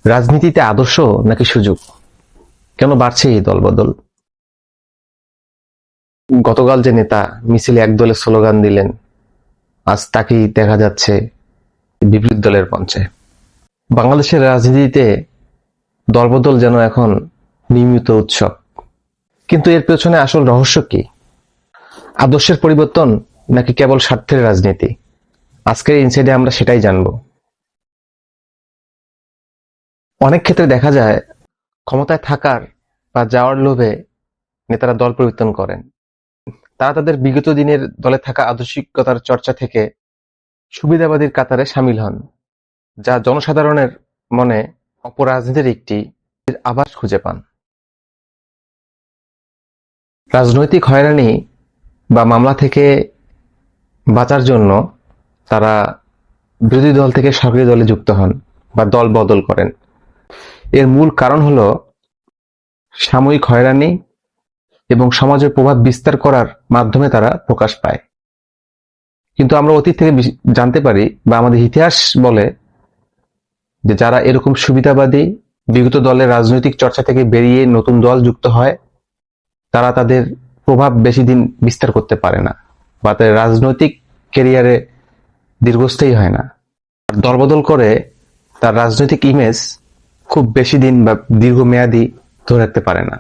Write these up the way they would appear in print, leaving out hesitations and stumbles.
রাজনীতিতে আদর্শ নাকি সুযোগ? কেন বাড়ছে এই দলবদল? গতকাল যে নেতা মিছিলে এক দলের স্লোগান দিলেন, আজ তাকেই দেখা যাচ্ছে বিপরীত দলের মঞ্চে। বাংলাদেশের রাজনীতিতে দলবদল যেন এখন নিয়মিত উৎসব। কিন্তু এর পেছনে আসল রহস্য কি? আদর্শের পরিবর্তন নাকি কেবল স্বার্থের রাজনীতি? আজকের ইনসাইডে আমরা সেটাই জানব। অনেক ক্ষেত্রে দেখা যায় ক্ষমতায় থাকার বা যাওয়ার লোভে নেতারা দল পরিবর্তন করেন। তারা তাদের বিগত দিনের দলে থাকা আদর্শিকতার চর্চা থেকে সুবিধাবাদীর কাতারে সামিল হন, যা জনসাধারণের মনে অপরাজনীতির একটি আভাস খুঁজে পান। রাজনৈতিক হয়রানি বা মামলা থেকে বাঁচার জন্য তারা বিরোধী দল থেকে সক্রিয় দলে যুক্ত হন বা দল বদল করেন। এর মূল কারণ হলো সাময়িক হয়রানি এবং সমাজের প্রভাব বিস্তার করার মাধ্যমে তারা প্রকাশ পায়। কিন্তু আমরা অতীত থেকে জানতে পারি বা আমাদের ইতিহাস বলে যে যারা এরকম সুবিধাবাদী বিগত দলের রাজনৈতিক চর্চা থেকে বেরিয়ে নতুন দল যুক্ত হয়, তারা তাদের প্রভাব বেশি দিন বিস্তার করতে পারে না বা তাদের রাজনৈতিক ক্যারিয়ারে দীর্ঘস্থায়ী হয় না। আর দলবদল করে তার রাজনৈতিক ইমেজ খুব বেশি দিন বা দীর্ঘমেয়াদী ধরে রাখতে পারে না।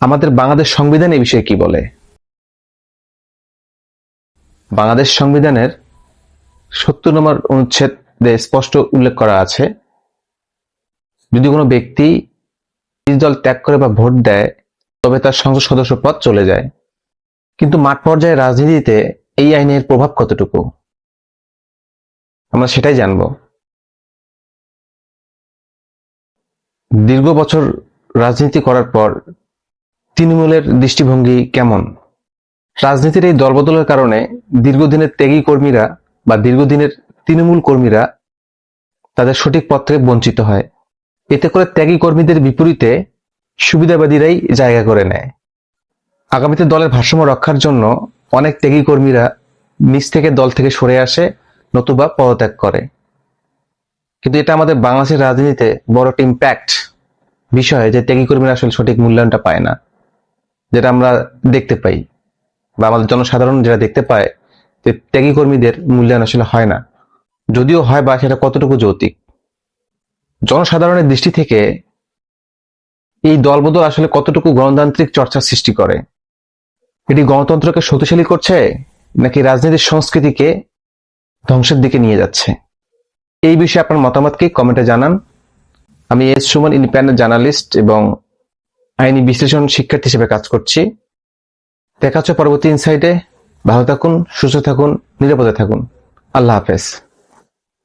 আমাদের বাংলাদেশ সংবিধান এই বিষয়ে কি বলে? বাংলাদেশ সংবিধানের ৭০ নম্বর অনুচ্ছেদে স্পষ্ট উল্লেখ করা আছে, যদি কোনো ব্যক্তি নিজ দল ত্যাগ করে বা ভোট দেয় তবে তার সংসদ সদস্য পদ চলে যায়। কিন্তু মাঠ পর্যায়ে রাজনীতিতে এই আইনের প্রভাব কতটুকু, আমরা সেটাই জানব। দীর্ঘ বছর রাজনীতি করার পর তৃণমূলের দৃষ্টিভঙ্গি কেমন? রাজনীতির এই দলবদলের কারণে দীর্ঘদিনের ত্যাগী কর্মীরা বা দীর্ঘদিনের তৃণমূল কর্মীরা তাদের সঠিক পথ থেকে বঞ্চিত হয়। এতে করে ত্যাগী কর্মীদের বিপরীতে সুবিধাবাদীরাই জায়গা করে নেয়। আগামীতে দলের ভারসাম্য রক্ষার জন্য অনেক ত্যাগী কর্মীরা নিজ থেকে দল থেকে সরে আসে, নতুবা পদত্যাগ করে। কিন্তু এটা আমাদের বাংলাদেশের রাজনীতিতে বড় একটা ইম্প্যাক্ট বিষয় যে ত্যাগী কর্মীরা আসলে সঠিক মূল্যায়নটা পায় না, যেটা আমরা দেখতে পাই বা আমাদের জনসাধারণ যেটা দেখতে পায় যে ত্যাগী কর্মীদের মূল্যায়ন আসলে হয় না, যদিও হয় বা সেটা কতটুকু যৌক্তিক। জনসাধারণের দৃষ্টি থেকে এই দলবদল আসলে কতটুকু গণতান্ত্রিক চর্চার সৃষ্টি করে? এটি গণতন্ত্রকে শক্তিশালী করছে নাকি রাজনীতির সংস্কৃতিকে ধ্বংসের দিকে নিয়ে যাচ্ছে? এই বিষয়ে আপনার মতামতকে কমেন্টে জানান। আমি এস সুমন, ইন্ডিপেন্ডেন্ট জার্নালিস্ট এবং আইনি বিশ্লেষণ শিক্ষার্থী হিসেবে কাজ করছি। দেখা হচ্ছে পরবর্তী ইনসাইটে। ভালো থাকুন, সুস্থ থাকুন, নিরাপদে থাকুন। আল্লাহ হাফেজ।